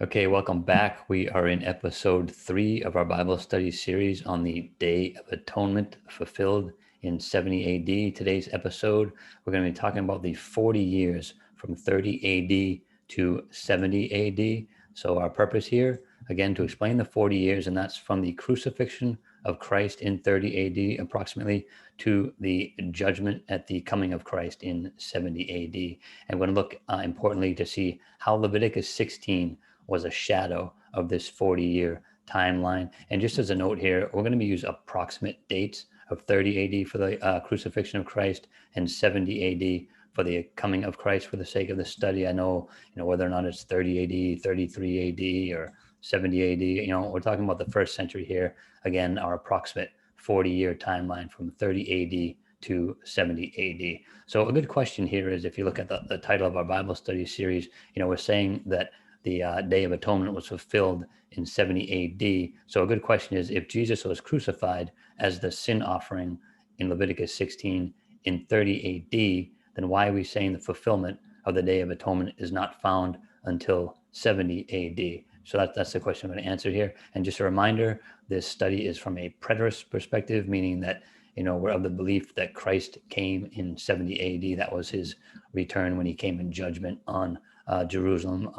Okay, welcome back. We are in episode 3 of our Bible study series on the Day of Atonement fulfilled in 70 AD. Today's episode, we're going to be talking about the 40 years from 30 AD to 70 AD. So, our purpose here, again, to explain the 40 years, and that's from the crucifixion of Christ in 30 AD, approximately, to the judgment at the coming of Christ in 70 AD. And we're going to look importantly to see how Leviticus 16 was a shadow of this 40-year timeline. And just as a note here, we're going to be using approximate dates of 30 AD for the crucifixion of Christ and 70 AD for the coming of Christ for the sake of the study. I know, whether or not it's 30 AD, 33 AD, or 70 AD, we're talking about the first century here. Again, our approximate 40-year timeline from 30 AD to 70 AD. So a good question here is, if you look at the title of our Bible study series, we're saying that the Day of Atonement was fulfilled in 70 AD. So a good question is, if Jesus was crucified as the sin offering in Leviticus 16 in 30 AD, then why are we saying the fulfillment of the Day of Atonement is not found until 70 AD? So that's the question I'm going to answer here. And just a reminder, this study is from a preterist perspective, meaning that we're of the belief that Christ came in 70 AD. That was his return when he came in judgment on Jerusalem,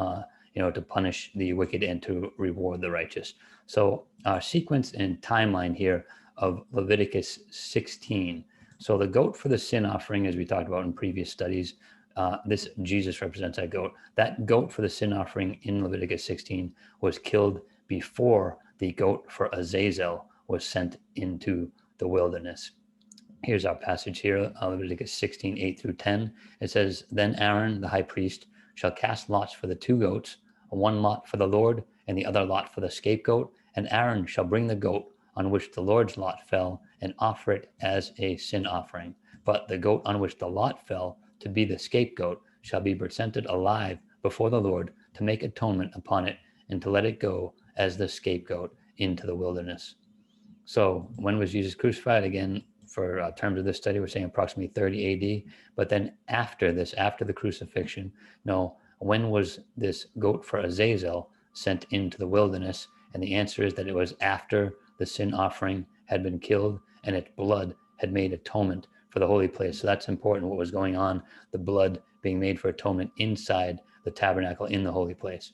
to punish the wicked and to reward the righteous. So our sequence and timeline here of Leviticus 16. So the goat for the sin offering, as we talked about in previous studies, this Jesus represents that goat. That goat for the sin offering in Leviticus 16 was killed before the goat for Azazel was sent into the wilderness. Here's our passage here, Leviticus 16, 8 through 10. It says, "Then Aaron, the high priest, shall cast lots for the two goats, one lot for the Lord and the other lot for the scapegoat. And Aaron shall bring the goat on which the Lord's lot fell and offer it as a sin offering. But the goat on which the lot fell to be the scapegoat shall be presented alive before the Lord to make atonement upon it and to let it go as the scapegoat into the wilderness." So when was Jesus crucified? Again, for terms of this study, we're saying approximately 30 AD. But then after this, after the crucifixion, no, when was this goat for Azazel sent into the wilderness? And the answer is that it was after the sin offering had been killed and its blood had made atonement for the holy place. So that's important, what was going on, the blood being made for atonement inside the tabernacle in the holy place.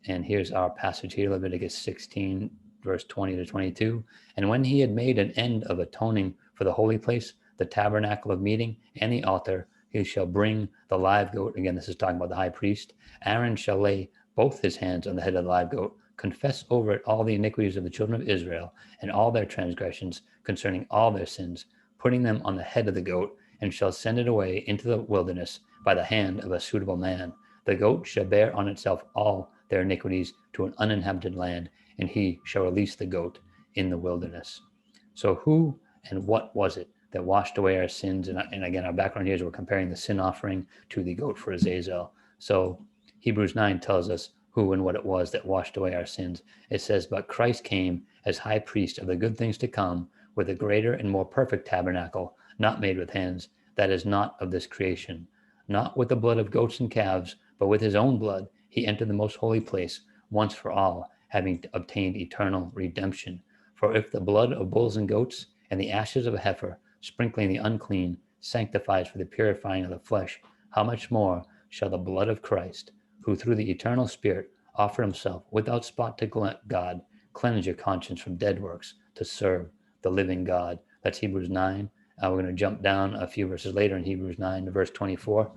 And here's our passage here, Leviticus 16, verse 20 to 22. "And when he had made an end of atoning for the holy place, the tabernacle of meeting, and the altar, he shall bring the live goat." Again, this is talking about the high priest. "Aaron shall lay both his hands on the head of the live goat, confess over it all the iniquities of the children of Israel, and all their transgressions concerning all their sins, putting them on the head of the goat, and shall send it away into the wilderness by the hand of a suitable man. The goat shall bear on itself all their iniquities to an uninhabited land, and he shall release the goat in the wilderness." So who and what was it that washed away our sins? And again, our background here is we're comparing the sin offering to the goat for Azazel. So Hebrews 9 tells us who and what it was that washed away our sins. It says, "But Christ came as high priest of the good things to come, with a greater and more perfect tabernacle, not made with hands, that is not of this creation. Not with the blood of goats and calves, but with his own blood, he entered the most holy place once for all, having obtained eternal redemption. For if the blood of bulls and goats and the ashes of a heifer, sprinkling the unclean, sanctifies for the purifying of the flesh, how much more shall the blood of Christ, who through the eternal Spirit offered himself without spot to God, cleanse your conscience from dead works to serve the living God." That's Hebrews 9. We're going to jump down a few verses later in Hebrews 9 to verse 24.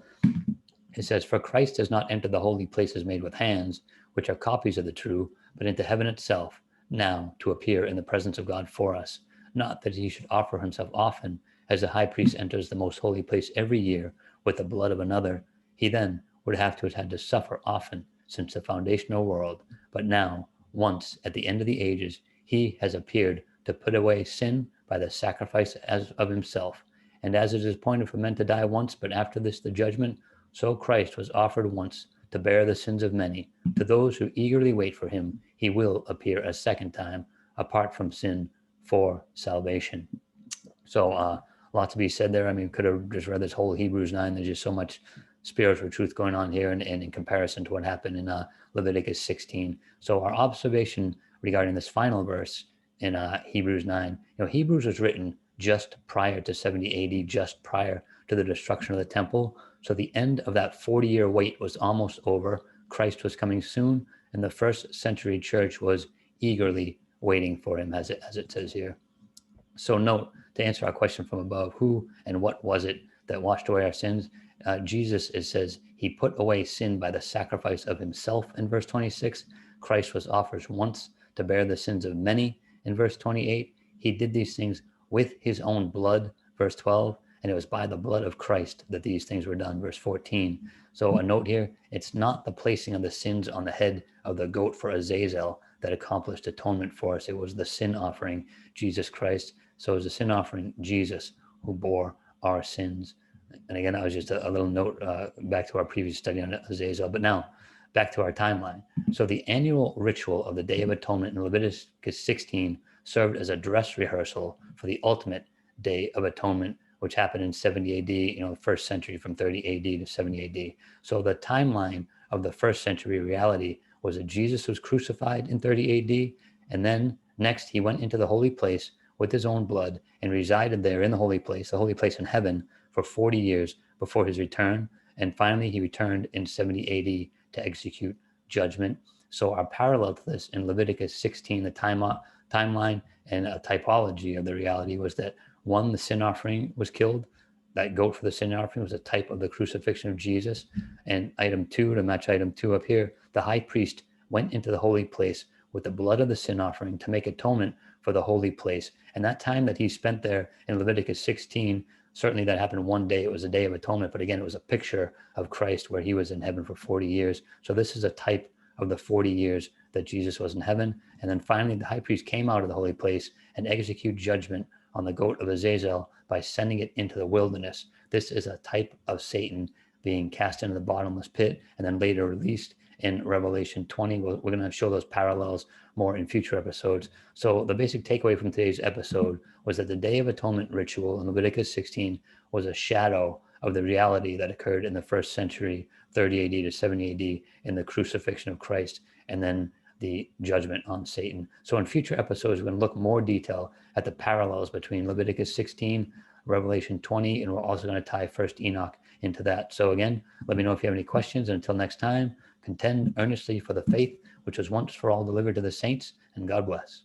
It says, "For Christ has not entered the holy places made with hands, which are copies of the true, but into heaven itself, now to appear in the presence of God for us. Not that he should offer himself often, as the high priest enters the most holy place every year with the blood of another. He then would have had to suffer often since the foundational world. But now, once at the end of the ages, he has appeared to put away sin by the sacrifice of himself. And as it is appointed for men to die once, but after this the judgment, so Christ was offered once to bear the sins of many. To those who eagerly wait for him, he will appear a second time, apart from sin, for salvation." So, lot to be said there. I mean, could have just read this whole Hebrews 9. There's just so much spiritual truth going on here, and in comparison to what happened in Leviticus 16. So our observation regarding this final verse in Hebrews 9, Hebrews was written just prior to 70 AD, just prior to the destruction of the temple. So the end of that 40-year wait was almost over. Christ was coming soon, and the first century church was eagerly waiting for him, as it says here. So note, to answer our question from above, who and what was it that washed away our sins? Jesus, it says, he put away sin by the sacrifice of himself in verse 26. Christ was offered once to bear the sins of many in verse 28. He did these things with his own blood, verse 12, and it was by the blood of Christ that these things were done, verse 14. So a note here, it's not the placing of the sins on the head of the goat for Azazel that accomplished atonement for us. It was the sin offering, Jesus Christ. So it was the sin offering, Jesus, who bore our sins. And again, that was just a little note back to our previous study on Azazel. But now, back to our timeline. So the annual ritual of the Day of Atonement in Leviticus 16 served as a dress rehearsal for the ultimate Day of Atonement, which happened in 70 AD, first century, from 30 AD to 70 AD. So the timeline of the first century reality was that Jesus was crucified in 30 AD, and then next he went into the holy place with his own blood and resided there in the holy place in heaven, for 40 years before his return. And finally, he returned in 70 AD to execute judgment. So our parallel to this in Leviticus 16, the timeline and a typology of the reality was that, one, the sin offering was killed. That goat for the sin offering was a type of the crucifixion of Jesus. And item 2, to match item 2 up here, the high priest went into the holy place with the blood of the sin offering to make atonement for the holy place. And that time that he spent there in Leviticus 16, certainly that happened one day. It was a day of atonement, but again, it was a picture of Christ where he was in heaven for 40 years. So this is a type of the 40 years that Jesus was in heaven. And then finally, the high priest came out of the holy place and executed judgment on the goat of Azazel by sending it into the wilderness. This is a type of Satan being cast into the bottomless pit and then later released in Revelation 20. We're going to show those parallels more in future episodes. So the basic takeaway from today's episode was that the Day of Atonement ritual in Leviticus 16 was a shadow of the reality that occurred in the first century, 30 AD to 70 AD, in the crucifixion of Christ, and then the judgment on Satan. So in future episodes, we're going to look more detail at the parallels between Leviticus 16, Revelation 20, and we're also going to tie 1st Enoch into that. So again, let me know if you have any questions. And until next time, contend earnestly for the faith which was once for all delivered to the saints, and God bless.